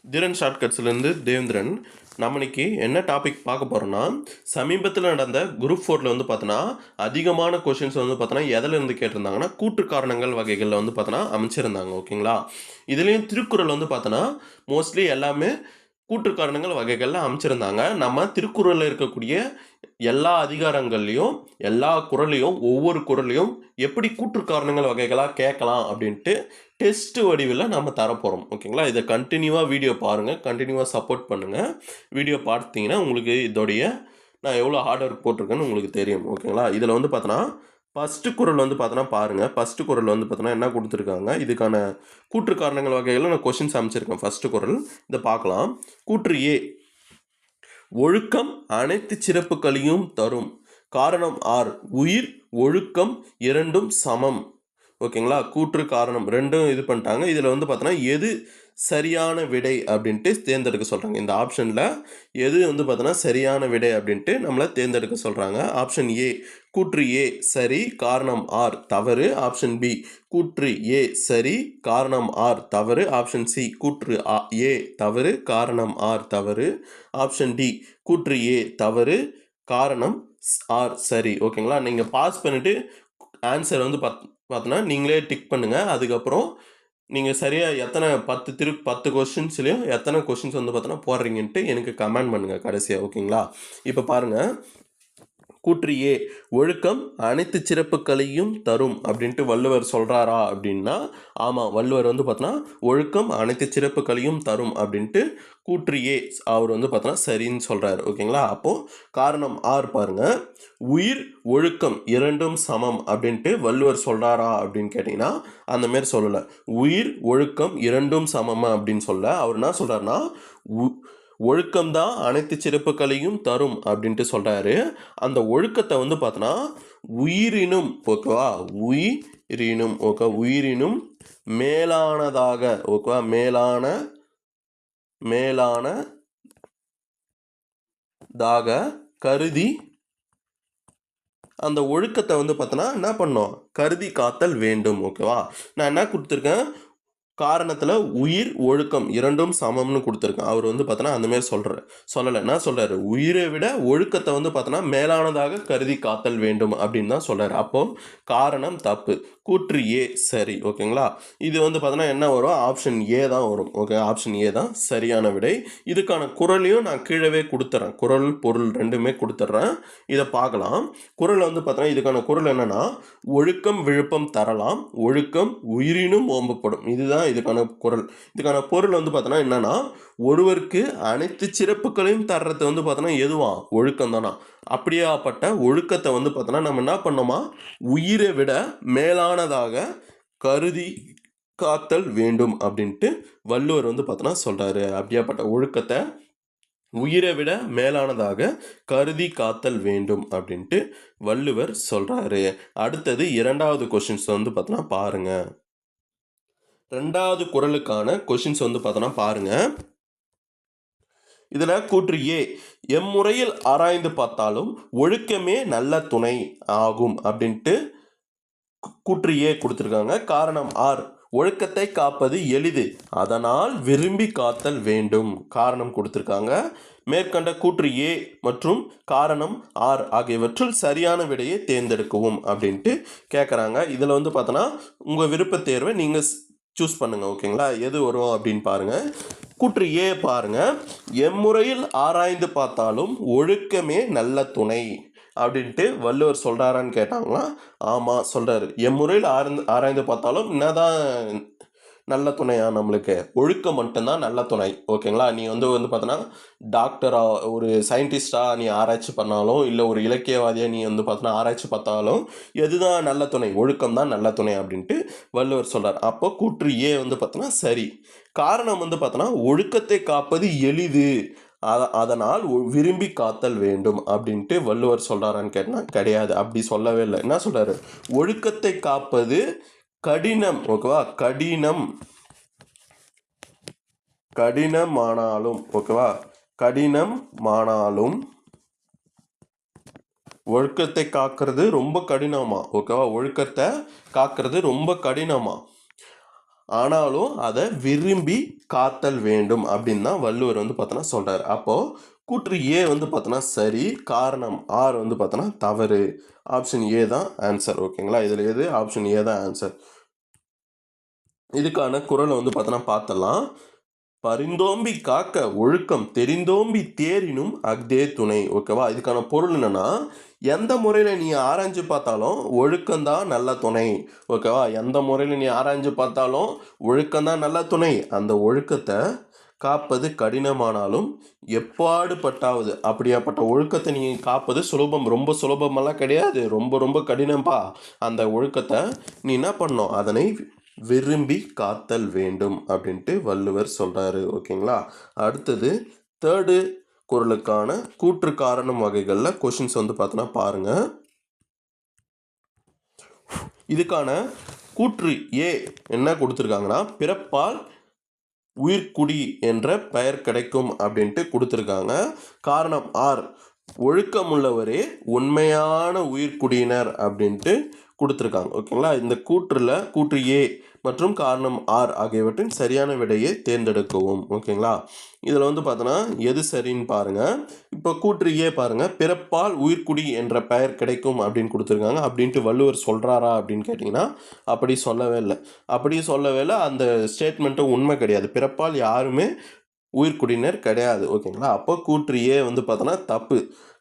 திறன் ஷார்ட்கட்ஸ்லேருந்து தேவேந்திரன். நம்ம இன்னைக்கு என்ன டாபிக் பார்க்க போகிறோம்னா, சமீபத்தில் நடந்த குரூப் 4ல் வந்து பார்த்தோன்னா அதிகமான கொஷின்ஸ் வந்து பார்த்தோன்னா எதிலேருந்து கேட்டிருந்தாங்கன்னா, கூற்று காரணங்கள் வகைகளில் வந்து பார்த்தோன்னா அமைச்சிருந்தாங்க. ஓகேங்களா? இதுலேயும் திருக்குறள் வந்து பார்த்தோன்னா மோஸ்ட்லி எல்லாமே கூற்று காரணங்கள் வகைகளில் அமைச்சிருந்தாங்க. நம்ம திருக்குறளில் இருக்கக்கூடிய எல்லா அதிகாரங்கள்லையும் எல்லா குறளையும் ஒவ்வொரு குறளையும் எப்படி கூற்று காரணங்கள் வகைகளாக கேட்கலாம் அப்படின்ட்டு டெஸ்ட் வடிவில் நம்ம தரப்போகிறோம். ஓகேங்களா? இதை கண்டினியூவாக வீடியோ பாருங்கள், கண்டினியூவாக சப்போர்ட் பண்ணுங்கள். வீடியோ பார்த்தீங்கன்னா உங்களுக்கு இதோடைய நான் எவ்வளோ ஹார்ட் ஒர்க் போட்டிருக்கேன்னு உங்களுக்கு தெரியும். ஓகேங்களா? இதில் வந்து பார்த்தோன்னா ஃபஸ்ட்டு குறள் வந்து பார்த்தோன்னா பாருங்கள். ஃபஸ்ட்டு குறள் வந்து பார்த்தோன்னா என்ன கொடுத்துருக்காங்க, இதுக்கான கூற்று காரணங்கள் வகைகளில் நான் கொஷின்ஸ் அமைச்சிருக்கேன். ஃபஸ்ட்டு குறள் இதை பார்க்கலாம். கூற்று ஏ, ஒழுக்கம் அனைத்து சிறப்புகளையும் தரும். காரணம் ஆர், உயிர் ஒழுக்கம் இரண்டும் சமம். ஓகேங்களா? கூற்று காரணம் ரெண்டும் இது பண்ணிட்டாங்க. இதில் வந்து பார்த்தோன்னா எது சரியான விடை அப்படின்ட்டு தேர்ந்தெடுக்க சொல்கிறாங்க. இந்த ஆப்ஷனில் எது வந்து பார்த்தோன்னா சரியான விடை அப்படின்ட்டு நம்மளை தேர்ந்தெடுக்க சொல்கிறாங்க. ஆப்ஷன் ஏ கூற்று ஏ சரி, காரணம் ஆர் தவறு. ஆப்ஷன் பி கூற்று ஏ சரி, காரணம் ஆர் தவறு. ஆப்ஷன் சி கூற்று ஏ தவறு, காரணம் ஆர் தவறு. ஆப்ஷன் டி கூற்று ஏ தவறு, காரணம் ஆர் சரி. ஓகேங்களா? நீங்கள் பாஸ் பண்ணிவிட்டு ஆன்சர் வந்து பார்த்தோன்னா நீங்களே டிக் பண்ணுங்கள். அதுக்கப்புறம் நீங்கள் சரியாக எத்தனை 10 கொஷின்ஸ்லையும் எத்தனை கொஷின்ஸ் வந்து பார்த்தோன்னா போடுறீங்கன்ட்டு எனக்கு கமெண்ட் பண்ணுங்கள் கடைசியாக. ஓகேங்களா? இப்போ பாருங்கள். கூற்று ஏ, ஒழுக்கம் அனைத்து சிறப்புகளையும் தரும் அப்படின்ட்டு வள்ளுவர் சொல்கிறாரா அப்படின்னா ஆமாம், வள்ளுவர் வந்து பார்த்தோன்னா ஒழுக்கம் அனைத்து சிறப்புகளையும் தரும் அப்படின்ட்டு கூற்று ஏ அவர் வந்து பார்த்தோன்னா சரின்னு சொல்கிறாரு. ஓகேங்களா? அப்போது காரணம் ஆர் பாருங்கள். உயிர் ஒழுக்கம் இரண்டும் சமம் அப்படின்ட்டு வள்ளுவர் சொல்கிறாரா அப்படின்னு கேட்டிங்கன்னா அந்தமாரி சொல்லலை. உயிர் ஒழுக்கம் இரண்டும் சமமா அப்படின்னு சொல்ல அவர் என்ன சொல்கிறாருன்னா ஒழுக்கம்தான் அனைத்து சிறப்புகளையும் தரும் அப்படின்ட்டு சொல்கிறாரு. அந்த ஒழுக்கத்தை வந்து பார்த்தோன்னா உயிரினும், ஓகேவா, உயிரினும், ஓகே, உயிரினும் மேலானதாக, ஓகேவா, மேலானதாக கருதி அந்த ஒழுக்கத்தை வந்து பார்த்தோன்னா என்ன பண்ணோம், கருதி காத்தல் வேண்டும். ஓகேவா? நான் என்ன கொடுத்துருக்கேன், காரணத்தில் உயிர் ஒழுக்கம் இரண்டும் சமம்னு கொடுத்துருக்கேன். அவர் வந்து பார்த்தோன்னா அந்தமாரி சொல்லலை. என்ன சொல்கிறாரு, உயிரை விட ஒழுக்கத்தை வந்து பார்த்தோன்னா மேலானதாக கருதி காத்தல் வேண்டும் அப்படின்னு தான் சொல்கிறார். அப்போது காரணம் தப்பு, கூற்று ஏ சரி. ஓகேங்களா? இது வந்து பார்த்தோன்னா என்ன வரும், ஆப்ஷன் ஏ தான் வரும். ஓகே, ஆப்ஷன் ஏ தான் சரியான விடை. இதுக்கான குறளையும் நான் கீழவே கொடுத்துட்றேன். குறள் பொருள் ரெண்டுமே கொடுத்துட்றேன். இதை பார்க்கலாம். குறள் வந்து பார்த்தோன்னா இதுக்கான குறள் என்னென்னா, ஒழுக்கம் விழுப்பம் தரலாம், ஒழுக்கம் உயிரினும் ஓம்பப்படும். இதுதான் இதுக்கான குறள். இதுக்கான பொருள் வந்து பார்த்தோன்னா என்னன்னா, ஒருவருக்கு அனைத்து சிறப்புகளையும் தர்றது வந்து பார்த்தோன்னா எதுவா, ஒழுக்கம் தானா. அப்படியாப்பட்ட ஒழுக்கத்தை வந்து பார்த்தோன்னா நம்ம என்ன பண்ணோமா, உயிரை விட மேலானதாக கருதி காத்தல் வேண்டும் அப்படின்ட்டு வள்ளுவர் வந்து பார்த்தோன்னா சொல்கிறாரு. அப்படியாப்பட்ட ஒழுக்கத்தை உயிரை விட மேலானதாக கருதி காத்தல் வேண்டும் அப்படின்ட்டு வள்ளுவர் சொல்கிறாரு. அடுத்தது இரண்டாவது கொஷின்ஸ் வந்து பார்த்தோன்னா பாருங்கள். ரெண்டாவது குறளுக்கான கொஷின்ஸ் வந்து பார்த்தோன்னா பாருங்கள். இதில் கூற்று ஏ, எம்முறையில் ஆராய்ந்து பார்த்தாலும் ஒழுக்கமே நல்ல துணை ஆகும் அப்படின்ட்டு கூற்று ஏ கொடுத்துருக்காங்க. காரணம் ஆர், ஒழுக்கத்தை காப்பது எளிது, அதனால் விரும்பி காத்தல் வேண்டும். காரணம் கொடுத்துருக்காங்க. மேற்கண்ட கூற்று ஏ மற்றும் காரணம் ஆர் ஆகியவற்றுள் சரியான விடையை தேர்ந்தெடுக்கவும் அப்படின்ட்டு கேட்குறாங்க. இதில் வந்து பார்த்தோன்னா உங்கள் விருப்ப தேர்வை நீங்கள் சூஸ் பண்ணுங்கள். ஓகேங்களா? எது வரும் அப்படின்னு பாருங்கள். கூற்று ஏ பாருங்கள். எம்முறையில் ஆராய்ந்து பார்த்தாலும் ஒழுக்கமே நல்ல துணை அப்படின்ட்டு வள்ளுவர் சொல்கிறாரான்னு கேட்டாங்களா? ஆமாம் சொல்கிறாரு. எம்முறையில் ஆராய்ந்து பார்த்தாலும் என்னதான் நல்ல துணையா, நம்மளுக்கு ஒழுக்கம் மட்டும்தான் நல்ல துணை. ஓகேங்களா? நீ வந்து பார்த்தோன்னா டாக்டராக, ஒரு சயின்டிஸ்டாக நீ ஆராய்ச்சி பண்ணாலும், இல்லை ஒரு இலக்கியவாதியாக நீ வந்து பார்த்தோன்னா ஆராய்ச்சி பார்த்தாலும் எதுதான் நல்ல துணை, ஒழுக்கம் தான் நல்ல துணை அப்படின்ட்டு வள்ளுவர் சொல்கிறார். அப்போ கூற்று ஏ வந்து பார்த்தோன்னா சரி. காரணம் வந்து பார்த்தோன்னா ஒழுக்கத்தை காப்பது எளிது, அதனால் விரும்பி காத்தல் வேண்டும் அப்படின்ட்டு வள்ளுவர் சொல்கிறாரான்னு கேட்டால் கிடையாது, அப்படி சொல்லவே இல்லை. என்ன சொல்கிறாரு, ஒழுக்கத்தை காப்பது கடினம். ஓகேவா? கடினமானாலும், ஓகேவா, கடினமானாலும் ஒழுக்கத்தை காக்கிறது ரொம்ப கடினமா. ஓகேவா? ஒழுக்கத்தை காக்கிறது ரொம்ப கடினமா. ஆனாலும் அதை விரும்பி காத்தல் வேண்டும் அப்படின்னு தான் வள்ளுவர் வந்து பார்த்தோன்னா சொல்கிறார். அப்போது கூற்று ஏ வந்து பார்த்தோன்னா சரி, காரணம் ஆர் வந்து பார்த்தோன்னா தவறு. ஆப்ஷன் ஏ தான் ஆன்சர். ஓகேங்களா, இதில் எது ஆப்ஷன் ஏ தான் ஆன்சர். இதுக்கான குறளை வந்து பார்த்தோன்னா பார்த்தலாம். பரிந்தோம்பி காக்க ஒழுக்கம் தெரிந்தோம்பி தேரினும் அக்தே துணை. ஓகேவா, இதுக்கான பொருள் என்னன்னா, எந்த முறையில் நீ ஆராய்ஞ்சு பார்த்தாலும் ஒழுக்கம்தான் நல்ல துணை. ஓகேவா, எந்த முறையில் நீ ஆராய்ஞ்சு பார்த்தாலும் ஒழுக்கம்தான் நல்ல துணை. அந்த ஒழுக்கத்தை காப்பது கடினமானாலும் எப்பாடுபட்டாவது, அப்படியாப்பட்ட ஒழுக்கத்தை நீ காப்பது சுலபம், ரொம்ப சுலபமெல்லாம் கிடையாது, ரொம்ப ரொம்ப கடினம்பா. அந்த ஒழுக்கத்தை நீ என்ன பண்ணணும், அதனை விரும்பி காத்தல் வேண்டும் அப்படின்ட்டு வள்ளுவர் சொல்கிறாரு. ஓகேங்களா, அடுத்தது தேர்டு குறளுக்கான கூற்று காரணம் வகைகளில் கொஷின்ஸ் வந்து பார்த்தோன்னா பாருங்கள். இதுக்கான கூற்று ஏ என்ன கொடுத்துருக்காங்கன்னா, பிறப்பால் உயிர்க்குடி என்ற பெயர் கிடைக்கும் அப்படின்ட்டு கொடுத்துருக்காங்க. காரணம் ஆர், ஒழுக்கமுள்ளவரே உண்மையான உயிர்க்குடியினர் அப்படின்ட்டு கொடுத்துருக்காங்க. ஓகேங்களா, இந்த கூற்று ஏ மற்றும் காரணம் ஆர் ஆகியவற்றின் சரியான விடையை தேர்ந்தெடுக்கவும். ஓகேங்களா, இதில் வந்து பார்த்தோன்னா எது சரின்னு பாருங்கள். இப்போ கூற்று ஏ பாருங்கள், பிறப்பால் உயிர்க்குடி என்ற பெயர் கிடைக்கும் அப்படின்னு கொடுத்துருக்காங்க. அப்படின்ட்டு வள்ளுவர் சொல்கிறாரா அப்படின்னு கேட்டிங்கன்னா அப்படி சொல்லவே இல்லை. அந்த ஸ்டேட்மெண்ட்டும் உண்மை கிடையாது. பிறப்பால் யாருமே உயிர்க்குடியினர் கிடையாது. ஓகேங்களா, அப்போ கூற்று ஏ வந்து பார்த்தோன்னா தப்பு.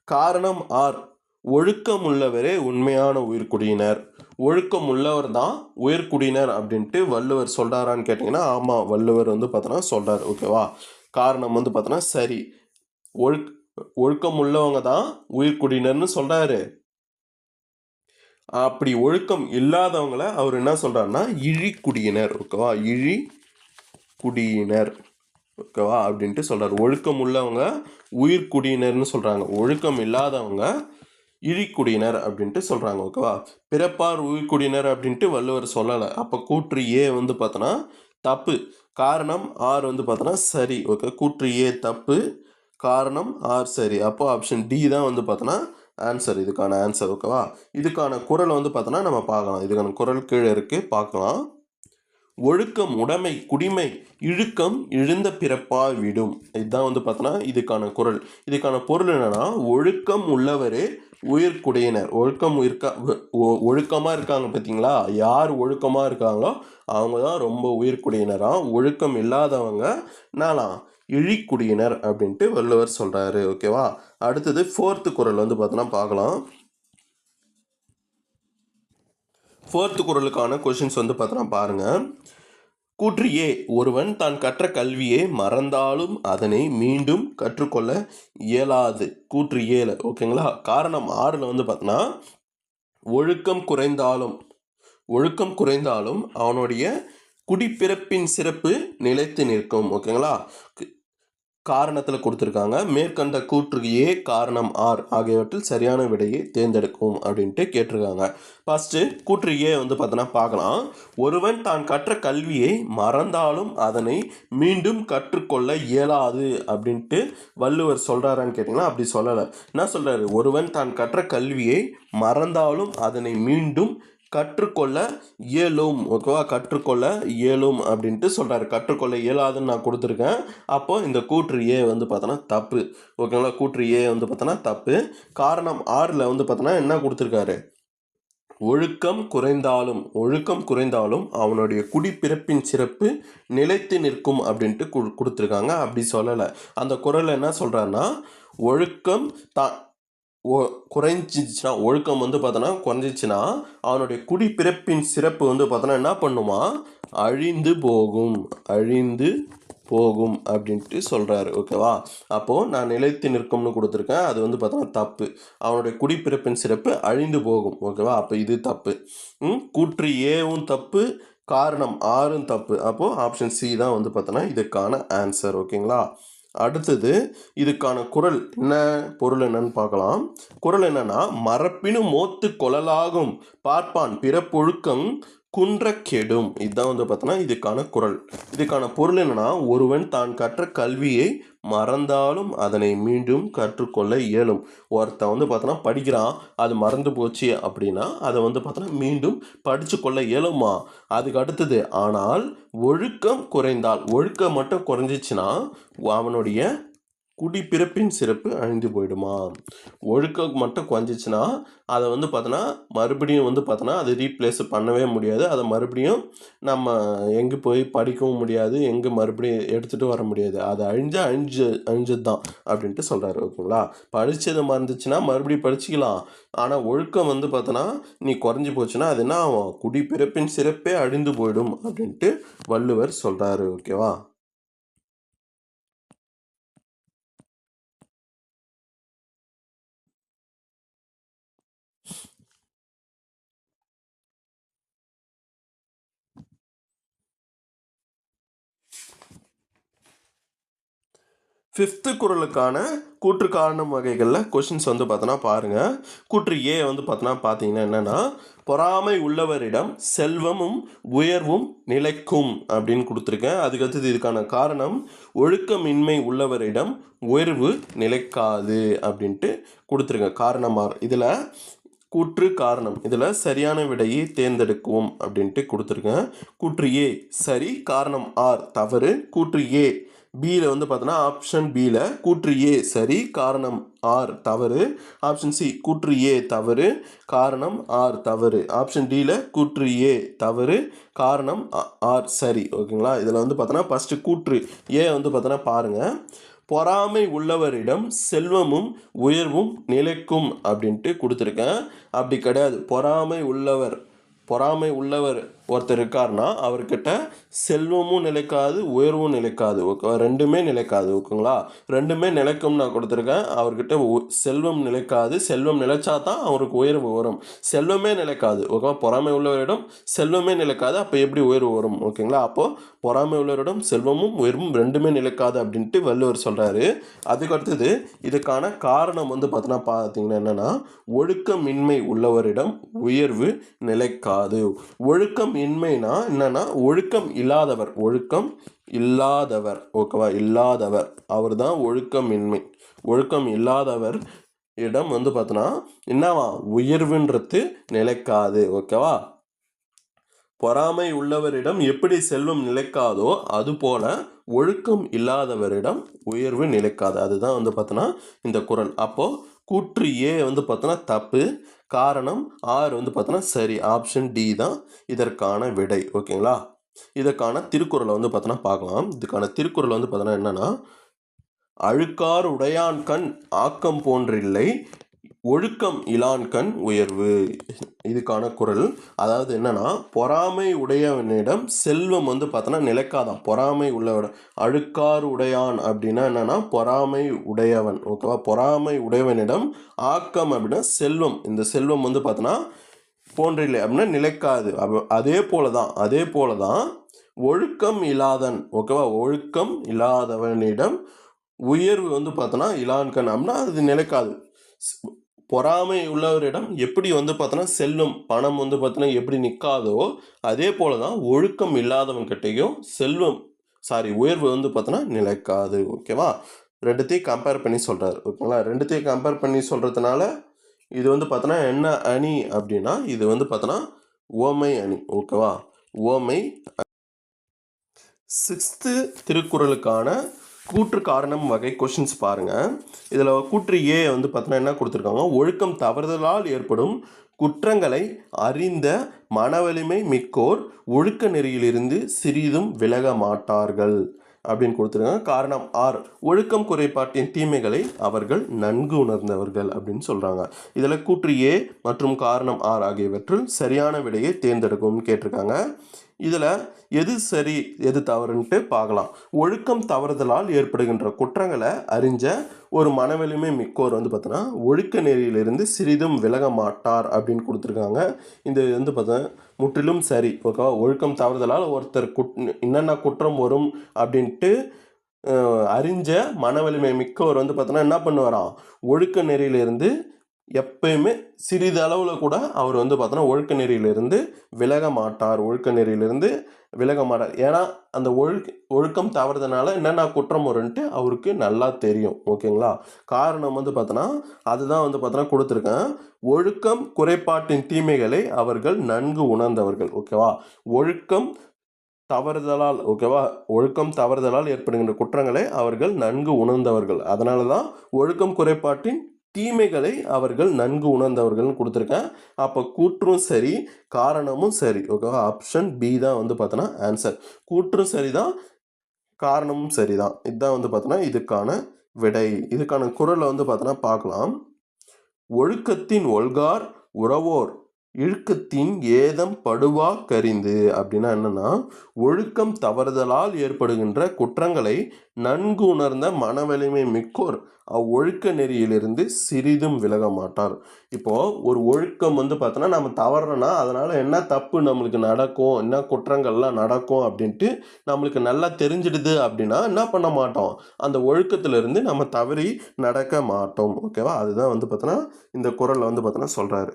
காரணம் ஆர், ஒழுக்கம் உள்ளவரே உண்மையான உயிர்க்குடியினர். ஒழுக்கம் உள்ளவர் தான் உயர்குடியினர் அப்படின்ட்டு வள்ளுவர் சொல்கிறாரான்னு கேட்டிங்கன்னா ஆமாம், வள்ளுவர் வந்து பார்த்தோன்னா சொல்கிறார். ஓகேவா, காரணம் வந்து பார்த்தோன்னா சரி, ஒழுக்கம் உள்ளவங்க தான் உயிர்குடியினர்னு சொல்கிறாரு. அப்படி ஒழுக்கம் இல்லாதவங்கள அவர் என்ன சொல்கிறாருன்னா இழிக்குடியினர். ஓகேவா, இழிக்குடியினர். ஓகேவா அப்படின்ட்டு சொல்கிறார். ஒழுக்கம் உள்ளவங்க உயிர்குடியினர்னு சொல்கிறாங்க, ஒழுக்கம் இல்லாதவங்க இழிக்குடியினர் அப்படின்ட்டு சொல்கிறாங்க. ஓகேவா, பிறப்பார் உயிர்க்குடியினர் அப்படின்ட்டு வள்ளுவர் சொல்லலை. அப்போ கூற்று ஏ வந்து பார்த்தோன்னா தப்பு, காரணம் ஆர் வந்து பார்த்தோன்னா சரி. ஓகே, கூற்று ஏ தப்பு, காரணம் ஆர் சரி. அப்போ ஆப்ஷன் டி தான் வந்து பார்த்தோன்னா ஆன்சர், இதுக்கான ஆன்சர். ஓகேவா, இதுக்கான குறள் வந்து பார்த்தோன்னா நம்ம பார்க்கலாம். இதுக்கான குறள் கீழே இருக்குது, பார்க்கலாம். ஒழுக்கம் உடைமை குடிமை இழுக்கம் இழுந்த பிறப்பா விடும். இதுதான் வந்து பார்த்தோன்னா இதுக்கான குறள். இதுக்கான பொருள் என்னன்னா, ஒழுக்கம் உள்ளவரே உயிர்க்குடியினர். ஒழுக்கமாக இருக்காங்க பார்த்தீங்களா, யார் ஒழுக்கமாக இருக்காங்களோ அவங்க தான் ரொம்ப உயிர்க்குடியினராக. ஒழுக்கம் இல்லாதவங்க நாலாம் இழிக்குடியினர் அப்படின்ட்டு வள்ளுவர் சொல்கிறாரு. ஓகேவா, அடுத்தது ஃபோர்த்து குறள் வந்து பார்த்தோன்னா பார்க்கலாம். ஃபோர்த்து குறளுக்கான கொஷின்ஸ் வந்து பார்த்தோன்னா பாருங்கள். கூற்று ஏ, ஒருவன் தான் கற்ற கல்வியை மறந்தாலும் அதனை மீண்டும் கற்றுக்கொள்ள இயலாது. கூற்று ஏல. ஓகேங்களா, காரணம் ஆறில் வந்து பார்த்தோன்னா ஒழுக்கம் குறைந்தாலும் அவனுடைய குடிப்பிறப்பின் சிறப்பு நிலைத்து நிற்கும். ஓகேங்களா, காரணத்தில் கொடுத்துருக்காங்க. மேற்கண்ட கூற்று ஏ, காரணம் ஆர் ஆகியவற்றில் சரியான விடையை தேர்ந்தெடுக்கும் அப்படின்ட்டு கேட்டிருக்காங்க. ஃபஸ்ட்டு கூற்று ஏ வந்து பார்த்தோன்னா பார்க்கலாம். ஒருவன் தான் கற்ற கல்வியை மறந்தாலும் அதனை மீண்டும் கற்றுக்கொள்ள இயலாது அப்படின்ட்டு வள்ளுவர் சொல்கிறாரான்னு கேட்டிங்கன்னா அப்படி சொல்லலை. என்ன சொல்கிறாரு, ஒருவன் தான் கற்ற கல்வியை மறந்தாலும் அதனை மீண்டும் கற்றுக்கொள்ள இயலும். ஓகேவா, கற்றுக்கொள்ள இயலும் அப்படின்ட்டு சொல்கிறாரு. கற்றுக்கொள்ள இயலாதுன்னு நான் கொடுத்துருக்கேன். அப்போ இந்த கூற்று ஏ வந்து பார்த்தோன்னா தப்பு. ஓகேங்களா, கூற்று ஏ வந்து பார்த்தோன்னா தப்பு. காரணம் ஆறில் வந்து பார்த்தோன்னா என்ன கொடுத்துருக்காரு, ஒழுக்கம் குறைந்தாலும் அவனுடைய குடிப்பிறப்பின் சிறப்பு நிலைத்து நிற்கும் அப்படின்ட்டு கொடுத்துருக்காங்க. அப்படி சொல்லலை. அந்த குறள் என்ன சொல்கிறாருன்னா, ஒழுக்கம் குறைஞ்சிச்சுன்னா, ஒழுக்கம் வந்து பார்த்தோன்னா குறைஞ்சிச்சுன்னா அவனுடைய குடிப்பிறப்பின் சிறப்பு வந்து பார்த்தோன்னா என்ன பண்ணுமா, அழிந்து போகும் அப்படின்ட்டு சொல்கிறாரு. ஓகேவா, அப்போது நான் நிலைத்து நிற்கும்னு கொடுத்துருக்கேன், அது வந்து பார்த்தோன்னா தப்பு. அவனுடைய குடிப்பிறப்பின் சிறப்பு அழிந்து போகும். ஓகேவா, அப்போ இது தப்பு. கூற்று ஏவும் தப்பு, காரணம் ஆறும் தப்பு. அப்போது ஆப்ஷன் சி தான் வந்து பார்த்தோன்னா இதுக்கான ஆன்சர். ஓகேங்களா, அடுத்தது இதுக்கான குறள் என்ன, பொருள் என்னன்னு பார்க்கலாம். குறள் என்னன்னா, மரப்பினும் மோத்து கொள்ளலாகும் பார்ப்பான் பிறப்பொழுக்கம் குன்றக்கெடும். இதுதான் வந்து பார்த்தோன்னா இதுக்கான குறள். இதுக்கான பொருள் என்னன்னா, ஒருவன் தான் கற்ற கல்வியை மறந்தாலும் அதனை மீண்டும் கற்றுக்கொள்ள இயலும். ஒருத்தன் வந்து பார்த்தோன்னா படிக்கிறான், அது மறந்து போச்சு அப்படின்னா அதை வந்து பார்த்தோன்னா மீண்டும் படித்து கொள்ள இயலுமா. அதுக்கு அடுத்தது, ஆனால் ஒழுக்கம் குறைந்தால், ஒழுக்கம் மட்டும் குறைஞ்சிச்சுன்னா அவனுடைய குடிப்பிறப்பின் சிறப்பு அழிந்து போயிடுமா. ஒழுக்கம் மட்டும் குறைஞ்சிச்சுன்னா அதை வந்து பார்த்தோன்னா மறுபடியும் வந்து பார்த்தோன்னா அது ரீப்ளேஸ் பண்ணவே முடியாது. அதை மறுபடியும் நம்ம எங்கே போய் படிக்கவும் முடியாது, எங்கே மறுபடியும் எடுத்துகிட்டு வர முடியாது. அது அழிஞ்சது தான் அப்படின்ட்டு சொல்கிறாரு. ஓகேங்களா. படித்தது மறந்துச்சுன்னா மறுபடியும் படிச்சுக்கலாம். ஆனால் ஒழுக்கம் வந்து பார்த்தோன்னா நீ குறைஞ்சி போச்சுன்னா அது என்ன ஆகும், குடிப்பிறப்பின் சிறப்பே அழிந்து போயிடும் அப்படின்ட்டு வள்ளுவர் சொல்கிறாரு. ஓகேவா. ஃபிஃப்த்து குறளுக்கான கூற்று காரணம் வகைகளில் கொஷின்ஸ் வந்து பார்த்தோன்னா பாருங்கள். கூற்று ஏ வந்து பார்த்தீங்கன்னா என்னென்னா, பொறாமை உள்ளவரிடம் செல்வமும் உயர்வும் நிலைக்கும் அப்படின்னு கொடுத்துருக்கேன். அதுக்கடுத்தது இதுக்கான காரணம், ஒழுக்கமின்மை உள்ளவரிடம் உயர்வு நிலைக்காது அப்படின்ட்டு கொடுத்துருக்கேன். காரணமாக இதில் கூற்று காரணம் இதில் சரியான விடையை தேர்ந்தெடுக்குவோம் அப்படின்ட்டு கொடுத்துருக்கேன். கூற்று ஏ சரி, காரணம் ஆர் தவறு. கூற்று ஏ பியில் வந்து பார்த்தோன்னா ஆப்ஷன் பியில் கூற்று ஏ சரி, காரணம் ஆர் தவறு. ஆப்ஷன் சி கூற்று ஏ தவறு, காரணம் ஆர் தவறு. ஆப்ஷன் டியில் கூற்று ஏ தவறு, காரணம் ஆர் சரி. ஓகேங்களா. இதில் வந்து பார்த்தோன்னா ஃபஸ்ட்டு கூற்று ஏ வந்து பார்த்தோன்னா பாருங்கள். பொறாமை உள்ளவரிடம் செல்வமும் உயர்வும் நிலைக்கும் அப்படின்ட்டு கொடுத்துருக்கேன். அப்படி கிடையாது. பொறாமை உள்ளவர் ஒருத்தர் இருக்காருன்னா அவர்கிட்ட செல்வமும் நிலைக்காது, உயர்வும் நிலைக்காது. ஓகே, ரெண்டுமே நிலைக்காது. ஓகேங்களா. ரெண்டுமே நிலைக்கும் நான் கொடுத்துருக்கேன். அவர்கிட்ட செல்வம் நிலைக்காது, செல்வம் நிலைச்சா தான் அவருக்கு உயர்வு வரும். செல்வமே நிலைக்காது. ஓகேவா. பொறாமை உள்ளவரிடம் செல்வமே நிலைக்காது, அப்போ எப்படி உயர்வு வரும். ஓகேங்களா. அப்போது பொறாமை உள்ளவரிடம் செல்வமும் உயர்வும் ரெண்டுமே நிலைக்காது அப்படின்ட்டு வள்ளுவர் சொல்கிறாரு. அதுக்கு அடுத்தது இதுக்கான காரணம் வந்து பார்த்தீங்கன்னா என்னென்னா, ஒழுக்கமின்மை உள்ளவரிடம் உயர்வு நிலைக்காது. ஒழுக்கம் இன்மைனா என்னன்னா, ஒழுக்கம் இல்லாதவர் ஓகேவா, இல்லாதவர் அவர் தான் ஒழுக்கமின்மை. ஒழுக்கம் இல்லாதவர் இடம் வந்து பார்த்தோன்னா என்னவா, உயர்வுன்றது நிலைக்காது. ஓகேவா. பொறாமை உள்ளவரிடம் எப்படி செல்வம் நிலைக்காதோ அதுபோல ஒழுக்கம் இல்லாதவரிடம் உயர்வு நிலைக்காது. அதுதான் வந்து பார்த்தோன்னா இந்த குறள். அப்போது கூற்று ஏ வந்து பார்த்தோன்னா தப்பு, காரணம் ஆர் வந்து பார்த்தோன்னா சரி. ஆப்ஷன் டி தான் இதற்கான விடை. ஓகேங்களா. இதற்கான திருக்குறளை வந்து பார்த்தோன்னா பார்க்கலாம். இதுக்கான திருக்குறள் வந்து பார்த்தோன்னா என்னென்னா, அழுக்கார் உடையான்கண் ஆக்கம் போன்றில்லை, ஒழுக்கம் இலான்கண் உயர்வு. இதுக்கான குறள். அதாவது என்னன்னா, பொறாமை உடையவனிடம் செல்வம் வந்து பார்த்தோன்னா நிலைக்காதான். பொறாமை உள்ளவன், அழுக்காறு உடையான் அப்படின்னா என்னன்னா பொறாமை உடையவன். ஓகேவா. பொறாமை உடையவனிடம் ஆக்கம் அப்படின்னா செல்வம். இந்த செல்வம் வந்து பார்த்தோன்னா போன்றில்லை அப்படின்னா நிலைக்காது. அதே போல தான் ஒழுக்கம் இல்லாதன். ஓகேவா. ஒழுக்கம் இல்லாதவனிடம் உயர்வு வந்து பார்த்தோன்னா இலான்கண் அப்படின்னா அது நிலைக்காது. பொறாமை உள்ளவரிடம் எப்படி வந்து பார்த்தோன்னா செல்வம் பணம் வந்து பார்த்தோன்னா எப்படி நிற்காதோ அதே போல தான் ஒழுக்கம் இல்லாதவன்கிட்டையும் உயர்வு வந்து பார்த்தோன்னா நிலைக்காது. ஓகேவா. ரெண்டுத்தையும் கம்பேர் பண்ணி சொல்கிறார். ஓகேங்களா. ரெண்டுத்தையும் கம்பேர் பண்ணி சொல்கிறதுனால இது வந்து பார்த்தோன்னா என்ன அணி அப்படின்னா, இது வந்து பார்த்தோன்னா ஓமை அணி. ஓகேவா. ஓமை. 6th திருக்குறளுக்கான கூற்று காரணம் வகை கொஷின்ஸ் பாருங்கள். இதில் கூற்று ஏ வந்து பார்த்தோன்னா என்ன கொடுத்துருக்காங்க, ஒழுக்கம் தவறுதலால் ஏற்படும் குற்றங்களை அறிந்த மனவலிமை மிக்கோர் ஒழுக்க நெறியிலிருந்து சிறிதும் விலக மாட்டார்கள் அப்படின்னு கொடுத்துருக்காங்க. காரணம் ஆர், ஒழுக்கம் குறைபாட்டின் தீமைகளை அவர்கள் நன்கு உணர்ந்தவர்கள் அப்படின்னு சொல்கிறாங்க. இதில் கூற்று ஏ மற்றும் காரணம் ஆர் ஆகியவற்றில் சரியான விடையை தேர்ந்தெடுக்கும்னு கேட்டிருக்காங்க. இதில் எது சரி எது தவறுன்ட்டு பார்க்கலாம். ஒழுக்கம் தவறுதலால் ஏற்படுகின்ற குற்றங்களை அறிஞ்ச ஒரு மனவலிமை மிக்கோர் வந்து பார்த்தோன்னா ஒழுக்க நெறியிலிருந்து சிறிதும் விலக மாட்டார் அப்படின்னு கொடுத்துருக்காங்க. இது வந்து பார்த்தா முற்றிலும் சரி. ஓகேவா. ஒழுக்கம் தவறுதலால் ஒருத்தர் என்னென்ன குற்றம் வரும் அப்படின்ட்டு அறிஞ்ச மனவலிமை மிக்கவர் வந்து பார்த்தோன்னா என்ன பண்ணுவாராம், ஒழுக்க நெறியிலிருந்து எப்பயுமே சிறிதளவில் கூட அவர் வந்து பார்த்தோன்னா ஒழுக்க நெறியிலிருந்து விலக மாட்டார், ஏன்னா அந்த ஒழுக்கம் தவறுதனால என்னென்ன குற்றம் வரும்ன்ட்டு அவருக்கு நல்லா தெரியும். ஓகேங்களா? காரணம் வந்து பார்த்தோன்னா அதுதான் வந்து பார்த்தோன்னா கொடுத்துருக்கேன். ஒழுக்கம் குறைபாட்டின் தீமைகளை அவர்கள் நன்கு உணர்ந்தவர்கள். ஓகேவா? ஒழுக்கம் தவறுதலால் ஏற்படுகின்ற குற்றங்களை அவர்கள் நன்கு உணர்ந்தவர்கள். அதனால தான் ஒழுக்கம் குறைபாட்டின் தீமைகளை அவர்கள் நன்கு உணர்ந்தவர்கள்னு கொடுத்துருக்கேன். அப்போ கூற்றும் சரி, காரணமும் சரி. ஓகேவா? ஆப்ஷன் பி தான் வந்து பார்த்தோன்னா ஆன்சர். கூற்றும் சரிதான், காரணமும் சரிதான். இதுதான் வந்து பார்த்தோன்னா இதுக்கான விடை. இதுக்கான குறளை வந்து பார்த்தோன்னா பார்க்கலாம். ஒழுக்கத்தின் ஒல்கார் உறவோர் இழுக்கத்தின் ஏதம் படுவா கரிந்து. அப்படின்னா என்னன்னா, ஒழுக்கம் தவறுதலால் ஏற்படுகின்ற குற்றங்களை நன்கு உணர்ந்த மனவலிமை மிக்கோர் அவ்வொழுக்க நெறியிலிருந்து சிறிதும் விலக மாட்டார். இப்போ ஒரு ஒழுக்கம் வந்து பார்த்தோன்னா நம்ம தவறுறோன்னா அதனால என்ன தப்பு நம்மளுக்கு நடக்கும், என்ன குற்றங்கள்லாம் நடக்கும் அப்படின்ட்டு நம்மளுக்கு நல்லா தெரிஞ்சிடுது. அப்படின்னா என்ன பண்ண மாட்டோம், அந்த ஒழுக்கத்திலிருந்து நம்ம தவறி நடக்க மாட்டோம். ஓகேவா? அதுதான் வந்து பார்த்தோன்னா இந்த குறள் வந்து பார்த்தோன்னா சொல்கிறாரு.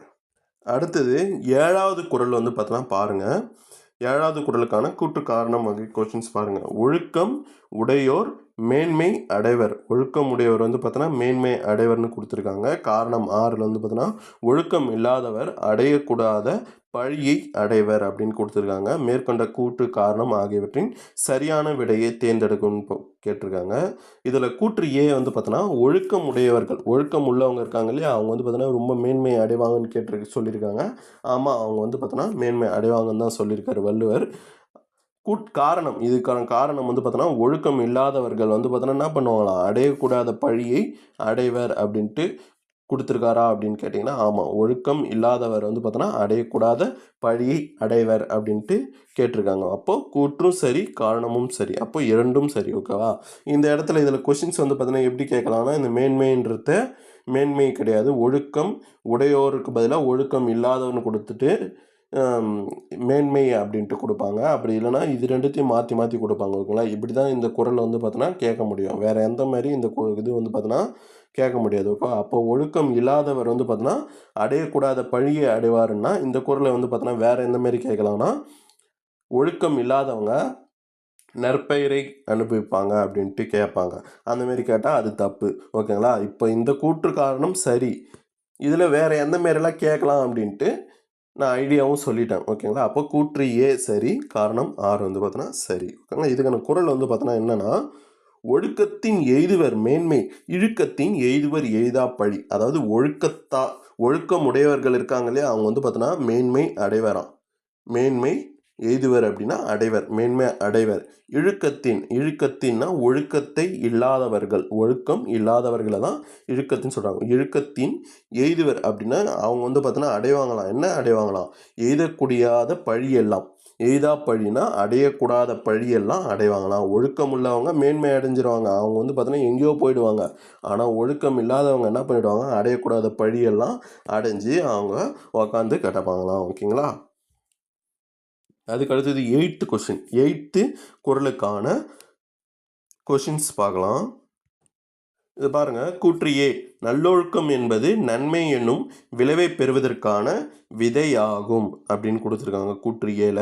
அடுத்தது 7வது குறள் வந்து பார்த்தோன்னா பாருங்கள். 7வது குறளுக்கான கூற்று காரணம் வகை கொஸ்டின்ஸ் பாருங்கள். ஒழுக்கம் உடையோர் மேன்மை அடைவர். ஒழுக்கம் உடையவர் வந்து பார்த்தோன்னா மேன்மை அடைவர்னு கொடுத்துருக்காங்க. காரணம் 6ல் வந்து பார்த்தோன்னா ஒழுக்கம் இல்லாதவர் அடையக்கூடாத பழியை அடைவர் அப்படின்னு கொடுத்துருக்காங்க. மேற்கொண்ட கூற்று காரணம் ஆகியவற்றின் சரியான விடையை தேர்ந்தெடுக்கணும்னு கேட்டிருக்காங்க. இதில் கூற்று ஏ வந்து பார்த்தோன்னா ஒழுக்கம் உடையவர்கள், ஒழுக்கம் உள்ளவங்க இருக்காங்க இல்லையா, அவங்க வந்து பார்த்தோன்னா ரொம்ப மேன்மை அடைவாங்கன்னு சொல்லியிருக்காங்க. ஆமாம், அவங்க வந்து பார்த்தோன்னா மேன்மை அடைவாங்கன்னு தான் சொல்லியிருக்காரு வள்ளுவர். காரணம், இதுக்கான காரணம் வந்து பார்த்தோன்னா ஒழுக்கம் இல்லாதவர்கள் வந்து பார்த்தோன்னா என்ன பண்ணுவாங்களாம், அடையக்கூடாத பழியை அடைவர் அப்படின்ட்டு கொடுத்துருக்காரா அப்படின்னு கேட்டிங்கன்னா ஆமாம், ஒழுக்கம் இல்லாதவர் வந்து பார்த்தோன்னா அடையக்கூடாத பழியை அடைவர் அப்படின்ட்டு கேட்டிருக்காங்க. அப்போது கூற்றும் சரி, காரணமும் சரி. அப்போ இரண்டும் சரி. ஓகேவா? இந்த இடத்துல இதில் கொஷின்ஸ் வந்து பார்த்தீங்கன்னா எப்படி கேட்கலாம்னா, இந்த மேன்மைன்றத மேன்மை கிடையாது, ஒழுக்கம் உடையோருக்கு பதிலாக ஒழுக்கம் இல்லாதவன்னு கொடுத்துட்டு மேன்மை அப்படின்ட்டு கொடுப்பாங்க. அப்படி இல்லைனா இது ரெண்டுத்தையும் மாற்றி மாற்றி கொடுப்பாங்க. ஓகேங்களா? இப்படி தான் இந்த குறளை வந்து பார்த்தோன்னா கேட்க முடியும். வேறு எந்த மாதிரி இந்த இது வந்து பார்த்தோன்னா கேட்க முடியாது. ஓகே? அப்போ ஒழுக்கம் இல்லாதவர் வந்து பார்த்தோன்னா அடையக்கூடாத பழியை அடைவாருன்னா இந்த குறளை வந்து பார்த்தோன்னா வேறு எந்த மாரி கேட்கலாம்னா, ஒழுக்கம் இல்லாதவங்க நற்பெயரை அனுபவிப்பாங்க அப்படின்ட்டு கேட்பாங்க. அந்தமாரி கேட்டால் அது தப்பு. ஓகேங்களா? இப்போ இந்த கூற்று காரணம் சரி. இதில் வேறு எந்த மாரிலாம் கேட்கலாம் அப்படின்ட்டு நான் ஐடியாவும் சொல்லிட்டேன். ஓகேங்களா? அப்போ கூற்று ஏ சரி, காரணம் 6 வந்து பார்த்தோன்னா சரி. ஓகேங்களா? இதுக்கான குறள் வந்து பார்த்தோன்னா என்னென்னா, ஒழுக்கத்தின் எய்துவர் மேன்மை, இழுக்கத்தின் எய்துவர் எய்தா பழி. அதாவது ஒழுக்கம் உடையவர்கள் இருக்காங்க இல்லையா, அவங்க வந்து பார்த்தோன்னா மேன்மை அடைவராம். மேன்மை எய்துவர் அப்படின்னா அடைவர், மேன்மை அடைவர். இழுக்கத்தின்னா ஒழுக்கத்தை இல்லாதவர்கள், ஒழுக்கம் இல்லாதவர்களை தான் இழுக்கத்தின்னு சொல்கிறாங்க. இழுக்கத்தின் எய்துவர் அப்படின்னா அவங்க வந்து பார்த்தோன்னா அடைவாங்களாம். என்ன அடைவாங்களாம்? எய்தக்கூடியாத பழியெல்லாம். எய்தா பழினா அடையக்கூடாத பழியெல்லாம் அடைவாங்களாம். ஒழுக்கம் உள்ளவங்க மேன்மை அடைஞ்சிருவாங்க, அவங்க வந்து பார்த்தோன்னா எங்கேயோ போயிடுவாங்க. ஆனால் ஒழுக்கம் இல்லாதவங்க என்ன பண்ணிவிடுவாங்க, அடையக்கூடாத பழியெல்லாம் அடைஞ்சு அவங்க உக்காந்து கிடப்பாங்களாம். ஓகேங்களா? அதுக்கு அடுத்தது 8th கொஸ்டின். 8th குறளுக்கான கொஷின்ஸ் பார்க்கலாம். இது பாருங்கள். கூற்று ஏ, நல்லொழுக்கம் என்பது நன்மை என்னும் விளைவை பெறுவதற்கான விதையாகும் அப்படின்னு கொடுத்துருக்காங்க கூற்று ஏல.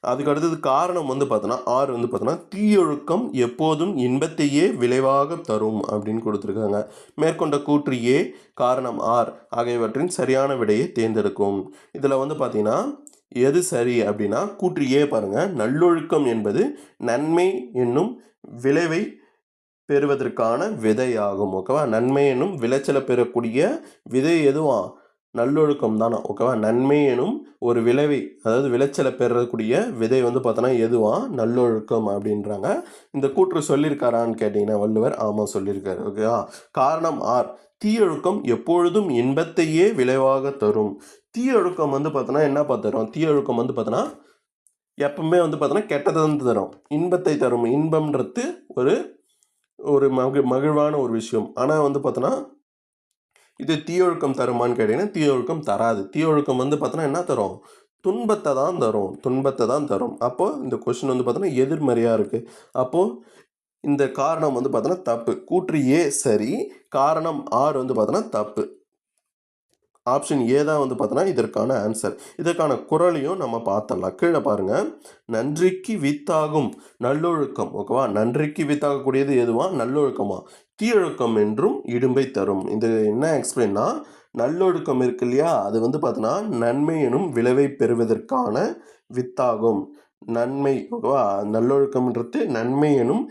அதுக்கு அடுத்தது காரணம் வந்து பார்த்தோன்னா 6 வந்து பார்த்தோன்னா தீயொழுக்கம் எப்போதும் இன்பத்தையே விளைவாக தரும் அப்படின்னு கொடுத்துருக்காங்க. மேற்கொண்ட கூற்று ஏ, காரணம் 6 ஆகியவற்றின் சரியான விடையை தேர்ந்தெடுக்கும். இதில் வந்து பார்த்தீங்கன்னா எது சரி அப்படின்னா கூற்று ஏ பாருங்கள். நல்லொழுக்கம் என்பது நன்மை என்னும் விளைவை பெறுவதற்கான விதையாகும். ஓகேவா? நன்மை என்னும் விளைச்சலை பெறக்கூடிய விதை எதுவா? நல்லொழுக்கம் தானே. ஓகேவா? நன்மை எனும் ஒரு விளைவை, அதாவது விளைச்சலை பெறக்கூடிய விதை வந்து பார்த்தோன்னா எதுவா? நல்லொழுக்கம் அப்படின்றாங்க. இந்த கூற்று சொல்லியிருக்காரான்னு கேட்டிங்கன்னா வள்ளுவர் ஆமாம் சொல்லியிருக்காரு. ஓகேவா? காரணம் 6, தீயொழுக்கம் எப்பொழுதும் இன்பத்தையே விளைவாக தரும். தீயொழுக்கம் வந்து பார்த்தோன்னா என்னப்பா தரும்? தீயொழுக்கம் வந்து பார்த்தோன்னா எப்பவுமே வந்து பார்த்தோன்னா கெட்டதை வந்து தரும், இன்பத்தை தரும். இன்பம்ன்றது ஒரு மகிழ்வான ஒரு விஷயம். ஆனால் வந்து பார்த்தோன்னா இது தீயொழுக்கம் தருமான்னு கேட்டிங்கன்னா தீயொழுக்கம் தராது. தீயொழுக்கம் வந்து பார்த்தோன்னா என்ன தரும்? துன்பத்தை தான் தரும். அப்போது இந்த கொஸ்டின் வந்து பார்த்தோன்னா எதிர்மறையாக இருக்குது. அப்போது இந்த காரணம் வந்து பார்த்தோன்னா தப்பு. கூற்று ஏ சரி, காரணம் 6 வந்து பார்த்தோன்னா தப்பு. ஆப்ஷன் ஏ தான் வந்து பார்த்தோன்னா இதற்கான ஆன்சர். இதற்கான குறளையும் நம்ம பார்த்தரலாம். கீழே பாருங்கள், நன்றிக்கு வித்தாகும் நல்லொழுக்கம். ஓகேவா, நன்றிக்கு வித்தாகக்கூடியது எதுவா? நல்லொழுக்கமா. தீயொழுக்கம் என்றும் இடும்பை தரும். இது என்ன எக்ஸ்பிளைன்னா, நல்லொழுக்கம் இருக்கு இல்லையா, அது வந்து பார்த்தோன்னா நன்மை எனும் விளைவை பெறுவதற்கான வித்தாகும். நன்மை, ஓகேவா, நல்லொழுக்கம்ன்றது நன்மை எனும்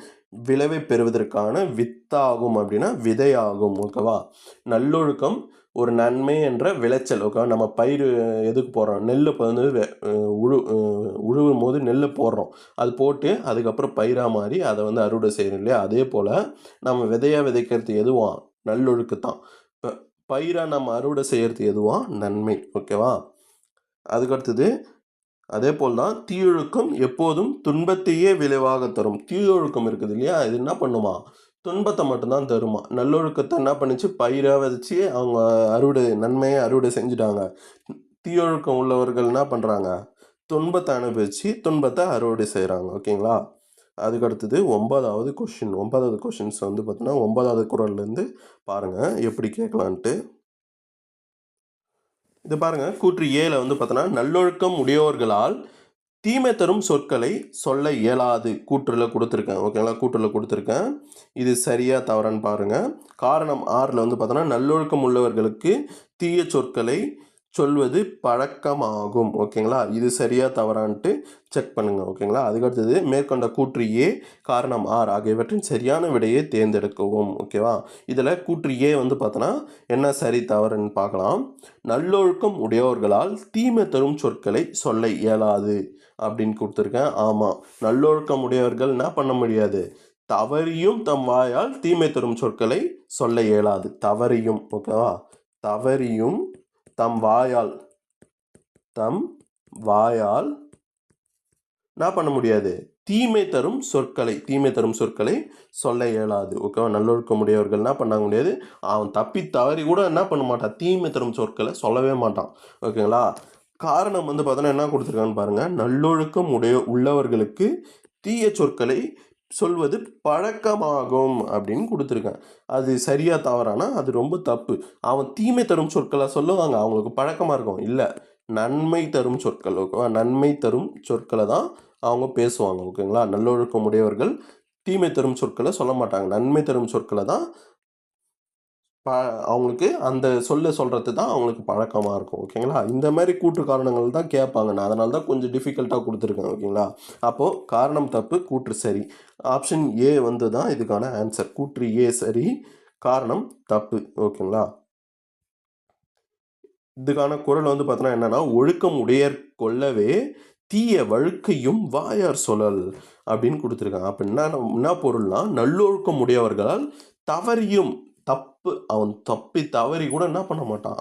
விளைவை பெறுவதற்கான வித்தாகும் அப்படின்னா விதையாகும். ஓகேவா, நல்லொழுக்கம் ஒரு நன்மை என்ற விளைச்சல். ஓகே, நம்ம பயிர் எதுக்கு போடுறோம்? நெல் இப்போ வந்து உழுவும் போது நெல் போடுறோம். அது போட்டு அதுக்கப்புறம் பயிராக மாறி அதை வந்து அறுவடை செய்கிறோம் இல்லையா, அதே போல் நம்ம விதையாக விதைக்கிறது எதுவா? நல்லொழுக்கத்தான். இப்போ பயிராக நம்ம அறுவடை செய்கிறது எதுவா? நன்மை. ஓகேவா, அதுக்கடுத்தது அதே போல் தான் தீயொழுக்கம் எப்போதும் துன்பத்தையே விளைவாக தரும். தீயொழுக்கம் இருக்குது இல்லையா, இது என்ன பண்ணுமா? துன்பத்தை மட்டும்தான் தருமா. நல்லொழுக்கத்தை என்ன பண்ணிச்சு? பயிராக விதைச்சி அவங்க நன்மையை அறுவடை செஞ்சுட்டாங்க. தீயொழுக்கம் உள்ளவர்கள் என்ன பண்ணுறாங்க? துன்பத்தை அனுபவிச்சு துன்பத்தை அறுவடை செய்கிறாங்க. ஓகேங்களா, அதுக்கடுத்தது 9வது கொஷின். 9வது கொஷின்ஸ் வந்து பார்த்தீங்கன்னா 9வது குறள்லேருந்து பாருங்கள் எப்படி கேட்கலான்ட்டு. இது பாருங்கள், கூற்று ஏல வந்து பார்த்தோன்னா நல்லொழுக்கம் உடையோர்களால் தீமை தரும் சொற்களை சொல்ல இயலாது. கூற்றில் கொடுத்துருக்கேன். ஓகேங்களா, கூற்றில் கொடுத்துருக்கேன். இது சரியாக தவறான்னு பாருங்கள். காரணம் 6ல் வந்து பார்த்தோன்னா நல்லொழுக்கம் உள்ளவர்களுக்கு தீய சொற்களை சொல்வது பழக்கமாகும். ஓகேங்களா, இது சரியாக தவறான்ட்டு செக் பண்ணுங்கள். ஓகேங்களா, அதுக்கடுத்தது மேற்கொண்ட கூற்று ஏ, காரணம் 6 ஆகியவற்றின் சரியான விடையை தேர்ந்தெடுக்கவும். ஓகேவா, இதில் கூற்று ஏ வந்து பார்த்தோன்னா என்ன சரி தவறுன்னு பார்க்கலாம். நல்லொழுக்கம் உடையவர்களால் தீமை தரும் சொற்களை சொல்ல இயலாது அப்படின்னு கொடுத்துருக்கேன். ஆமாம், நல்லொழுக்கம் உடையவர்கள் என்ன பண்ண முடியாது? தவறியும் தம் வாயால் தீமை தரும் சொற்களை சொல்ல இயலாது. தவறியும், ஓகேவா, தவறியும் தம் வாயால் என்ன பண்ண முடியாது? தீமை தரும் சொற்களை சொல்ல இயலாது. ஓகேவா, நல்லொழுக்கம் உடையவர்கள் என்ன பண்ண முடியாது? அவன் தப்பி தவறி கூட என்ன பண்ண மாட்டான்? தீமை தரும் சொற்களை சொல்லவே மாட்டான். ஓகேங்களா, காரணம் வந்து பார்த்தோன்னா என்ன கொடுத்துருக்கான்னு பாருங்கள். நல்லொழுக்கம் உள்ளவர்களுக்கு தீய சொற்களை சொல்வது பழக்கமாகும் அப்படின்னு கொடுத்துருக்கேன். அது சரியா தவறானா அது ரொம்ப தப்பு. அவன் தீமை தரும் சொற்களை சொல்லுவாங்க, அவங்களுக்கு பழக்கமாக இருக்கும். இல்லை, நன்மை தரும் சொற்கள். ஓகேவா, நன்மை தரும் சொற்களை தான் அவங்க பேசுவாங்க. ஓகேங்களா, நல்லொழுக்கம் உடையவர்கள் தீமை தரும் சொற்களை சொல்ல மாட்டாங்க, நன்மை தரும் சொற்களை தான் அவங்களுக்கு அந்த சொல்கிறது தான் அவங்களுக்கு பழக்கமாக இருக்கும். ஓகேங்களா, இந்த மாதிரி கூற்று காரணங்கள் தான் கேட்பாங்க. நான் அதனால தான் கொஞ்சம் டிஃபிகல்ட்டாக கொடுத்துருக்கேன். ஓகேங்களா, அப்போது காரணம் தப்பு, கூற்று சரி. ஆப்ஷன் ஏ வந்து தான் இதுக்கான ஆன்சர். கூற்று ஏ சரி, காரணம் தப்பு. ஓகேங்களா, இதுக்கான குறள் வந்து பார்த்தோன்னா என்னென்னா, ஒழுக்கம் உடையர் கொள்ளவே தீய வழுக்கையும் வாயார் சொல்லல் அப்படின்னு கொடுத்துருக்காங்க. அப்போ என்ன பொருள்னா, நல்லொழுக்கம் உடையவர்களால் தவறியும் அவன் தப்பி தவறி கூட என்ன பண்ண மாட்டான்?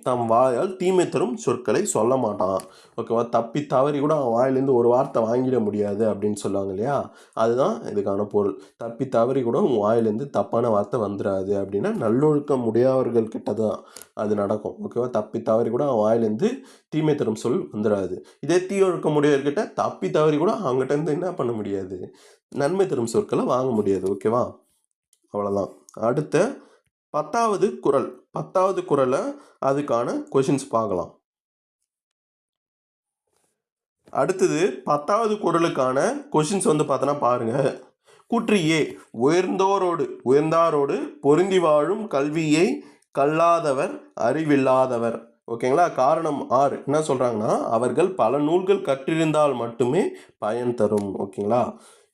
தம் வாயால் தீமை தரும் சொற்களை சொல்ல மாட்டான். ஓகேவா, தப்பி தவறி கூட அவன் வாயிலேருந்து ஒரு வார்த்தை வாங்கிட முடியாது அப்படின்னு சொல்லுவாங்க இல்லையா, அதுதான் இதுக்கான பொருள். தப்பி தவறி கூட உன் வாயிலேருந்து தப்பான வார்த்தை வந்துடாது அப்படின்னா நல்லொழுக்கம் உடையவர்கள் கிட்ட தான் அது நடக்கும். ஓகேவா, தப்பி தவறி கூட அவன் வாயிலேருந்து தீமை தரும் சொல் வந்துடாது. இதே தீயொழுக்கம் உடையவர்கிட்ட தப்பி தவறி கூட அவங்ககிட்ட இருந்து என்ன பண்ண முடியாது? நன்மை தரும் சொற்களை வாங்க முடியாது. ஓகேவா, அவ்வளோதான். அடுத்த 10வது குறள். 10வது குறளை அதுக்கான கொஷின்ஸ் பார்க்கலாம். அடுத்தது 10வது குறளுக்கான கொஷின்ஸ் வந்து பார்த்தோன்னா பாருங்கள். கூற்று ஏ, உயர்ந்தாரோடு பொருந்தி வாழும் கல்வியை கல்லாதவர் அறிவில்லாதவர். ஓகேங்களா, காரணம் 6 என்ன சொல்கிறாங்கன்னா, அவர்கள் பல நூல்கள் கற்றிருந்தால் மட்டுமே பயன் தரும். ஓகேங்களா,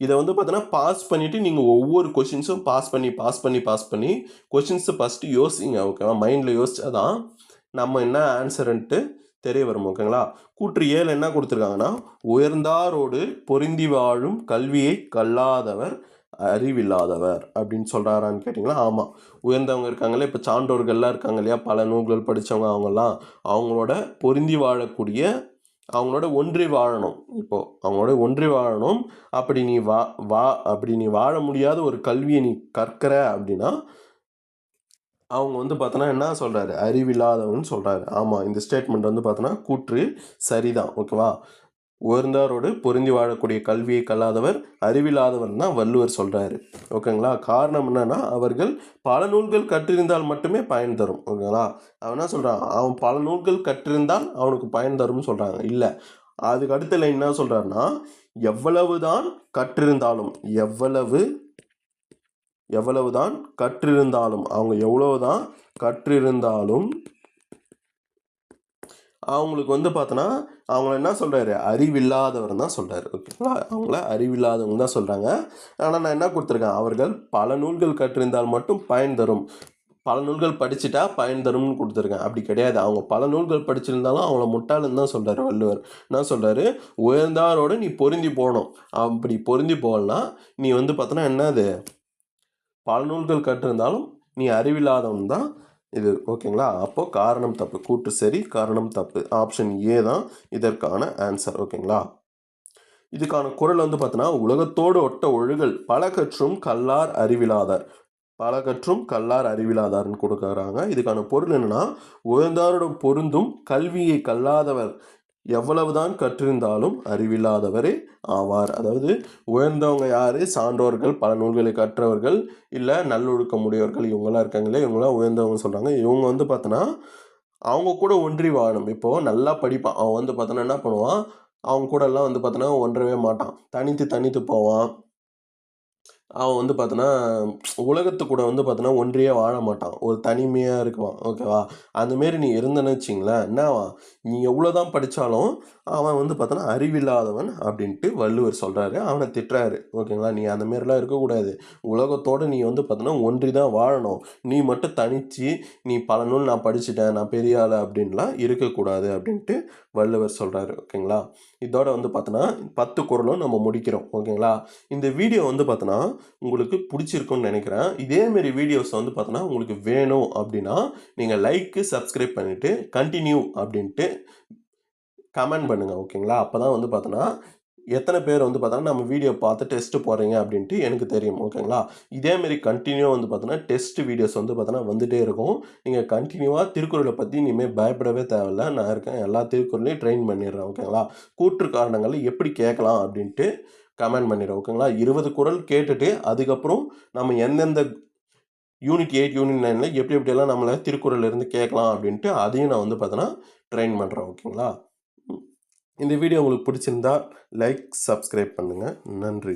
இதை வந்து பார்த்தோன்னா பாஸ் பண்ணிவிட்டு நீங்கள் ஒவ்வொரு கொஷின்ஸும் பாஸ் பண்ணி கொஷின்ஸை ஃபஸ்ட்டு யோசிங்க. ஓகேவா, மைண்டில் யோசிச்சா தான் நம்ம என்ன ஆன்சருன்ட்டு தெரிய வரும். ஓகேங்களா, கூற்று ஏழு என்ன கொடுத்துருக்காங்கன்னா, உயர்ந்தாரோடு பொருந்தி வாழும் கல்வியை கல்லாதவர் அறிவில்லாதவர் அப்படின்னு சொல்கிறாரான்னு கேட்டிங்களா, ஆமாம். உயர்ந்தவங்க இருக்காங்களே, இப்போ சான்றோர்கள்லாம் இருக்காங்க இல்லையா, பல நூல்கள் படித்தவங்க, அவங்கெல்லாம் அவங்களோட பொருந்தி வாழக்கூடிய, அவங்களோட ஒன்றி வாழணும். இப்போது அவங்களோட ஒன்றி வாழணும். அப்படி நீ வாழ முடியாத ஒரு கல்வியை நீ கற்கிற அப்படின்னா அவங்க வந்து பார்த்தோன்னா என்ன சொல்கிறாரு? அறிவில்லாதவன்னு சொல்கிறாரு. ஆமாம், இந்த ஸ்டேட்மெண்ட் வந்து பார்த்தோன்னா கூற்று சரிதான். ஓகேவா, உயர்ந்தாரோடு பொருந்தி வாழக்கூடிய கல்வியை கல்லாதவர் அறிவில்லாதவர் தான் வள்ளுவர் சொல்கிறாரு. ஓகேங்களா? காரணம் என்னன்னா, அவர்கள் பல நூல்கள் கற்றிருந்தால் மட்டுமே பயன் தரும். ஓகேங்களா? அவன் என்ன சொல்கிறான், அவன் பல நூல்கள் கற்றிருந்தால் அவனுக்கு பயன் தரும்னு சொல்கிறாங்க. இல்லை, அதுக்கு அடுத்த லைன் என்ன சொல்கிறாருன்னா, எவ்வளவுதான் கற்றிருந்தாலும் எவ்வளவுதான் கற்றிருந்தாலும் அவங்க எவ்வளவுதான் கற்றிருந்தாலும் அவங்களுக்கு பார்த்தோன்னா அவங்கள என்ன சொல்கிறாரு, அறிவில்லாதவர் தான் சொல்கிறாரு. ஓகேங்களா? அவங்கள அறிவில்லாதவங்க தான் சொல்கிறாங்க. ஆனால் நான் என்ன கொடுத்துருக்கேன், அவர்கள் பல நூல்கள் கற்றிருந்தால் மட்டும் பயன் தரும், பல நூல்கள் படிச்சுட்டா பயன் தரும்னு கொடுத்துருக்கேன். அப்படி கிடையாது. அவங்க பல நூல்கள் படிச்சிருந்தாலும் அவங்கள முட்டாளுன்னு தான் சொல்கிறார் வள்ளுவர். என்ன சொல்கிறாரு, உயர்ந்தாரோடு நீ பொருந்தி போகணும். அப்படி பொருந்தி போகலன்னா நீ பார்த்தோன்னா என்னது, பல நூல்கள் கற்றிருந்தாலும் நீ அறிவில்லாதவன் தான் இது. ஓகேங்களா? அப்போது காரணம் தப்பு, கூற்று சரி, காரணம் தப்பு. ஆப்ஷன் ஏ தான் இதற்கான ஆன்சர். ஓகேங்களா? இதுக்கான குறள் பார்த்தோன்னா, உலகத்தோடு ஒட்ட ஒழுகல் பல கற்றும் கல்லார் அறிவிலாதார். பல கற்றும் கல்லார் அறிவிலாதார்னு கொடுக்குறாங்க. இதுக்கான பொருள் என்னன்னா, உயர்ந்தாரோட பொருந்தும் கல்வியை கல்லாதவர் எவ்வளவுதான் கற்றிருந்தாலும் அறிவில்லாதவரே ஆவார். அதாவது உயர்ந்தவங்க யார், சான்றோர்கள், பல நூல்களை கற்றவர்கள், இல்லை நல்லொழுக்கம் உடையவர்கள், இவங்களாம் இருக்காங்களே, இவங்களாம் உயர்ந்தவங்க சொல்கிறாங்க. இவங்க பார்த்தோன்னா அவங்க கூட ஒன்றி வாழணும். இப்போது நல்லா படிப்பான் அவன் பார்த்தோன்னா என்ன பண்ணுவான், அவங்க கூட எல்லாம் பார்த்தோன்னா ஒன்றவே மாட்டான், தனித்து போவான். அவன் பார்த்தோன்னா உலகத்து கூட பார்த்தோன்னா ஒன்றியே வாழ மாட்டான், ஒரு தனிமையாக இருக்குவான். ஓகேவா? அந்தமாரி நீ இருந்தேன்னு வச்சிங்களேன், என்னவான், நீ எவ்வளோ தான் படித்தாலும் அவன் பார்த்தோன்னா அறிவில்லாதவன் அப்படின்ட்டு வள்ளுவர் சொல்கிறாரு. அவனை திட்டுறாரு. ஓகேங்களா? நீ அந்தமாரிலாம் இருக்கக்கூடாது. உலகத்தோடு நீ பார்த்தோன்னா ஒன்றி தான் வாழணும். நீ மட்டும் தனித்து நீ பல நூல் நான் படிச்சுட்டேன், நான் பெரிய ஆள் அப்படின்லாம் இருக்கக்கூடாது அப்படின்ட்டு வள்ளுவர் சொல்கிறாரு. ஓகேங்களா? இதோட பார்த்தோன்னா 10 குறளும் நம்ம முடிக்கிறோம். ஓகேங்களா? இந்த வீடியோ பார்த்தோன்னா உங்களுக்கு பிடிச்சிருக்குன்னு நினைக்கிறேன். இதேமாரி வீடியோஸ் பார்த்தோன்னா உங்களுக்கு வேணும் அப்படின்னா நீங்கள் லைக்கு சப்ஸ்கிரைப் பண்ணிவிட்டு கண்டினியூ அப்படின்ட்டு கமெண்ட் பண்ணுங்கள். ஓகேங்களா? அப்போ தான் பார்த்தோன்னா எத்தனை பேர் பார்த்தோன்னா நம்ம வீடியோ பார்த்து டெஸ்ட்டு போகிறீங்க அப்படின்ட்டு எனக்கு தெரியும். ஓகேங்களா? இதேமாரி கண்டினியூ பார்த்தோன்னா டெஸ்ட் வீடியோஸ் பார்த்தோன்னா வந்துகிட்டே இருக்கும். நீங்கள் கண்டினியூவாக திருக்குறளை பற்றி இனிமேல் பயப்படவே தேவையில்ல. நான் இருக்கேன், எல்லா திருக்குறளையும் ட்ரெயின் பண்ணிடுறேன். ஓகேங்களா? கூற்று காரணங்கள் எப்படி கேட்கலாம் அப்படின்ட்டு கமெண்ட் பண்ணிடுறேன். ஓகேங்களா? 20 குறள் கேட்டுட்டு அதுக்கப்புறம் நம்ம எந்தெந்த யூனிட் 8, யூனிட் 9ல் எப்படியெல்லாம் நம்மளை திருக்குறள் இருந்து கேட்கலாம் அப்படின்ட்டு அதையும் நான் பார்த்தோன்னா ட்ரெயின் பண்ணுறேன். ஓகேங்களா? இந்த வீடியோ உங்களுக்கு பிடிச்சிருந்தா லைக் சப்ஸ்கிரைப் பண்ணுங்கள். நன்றி.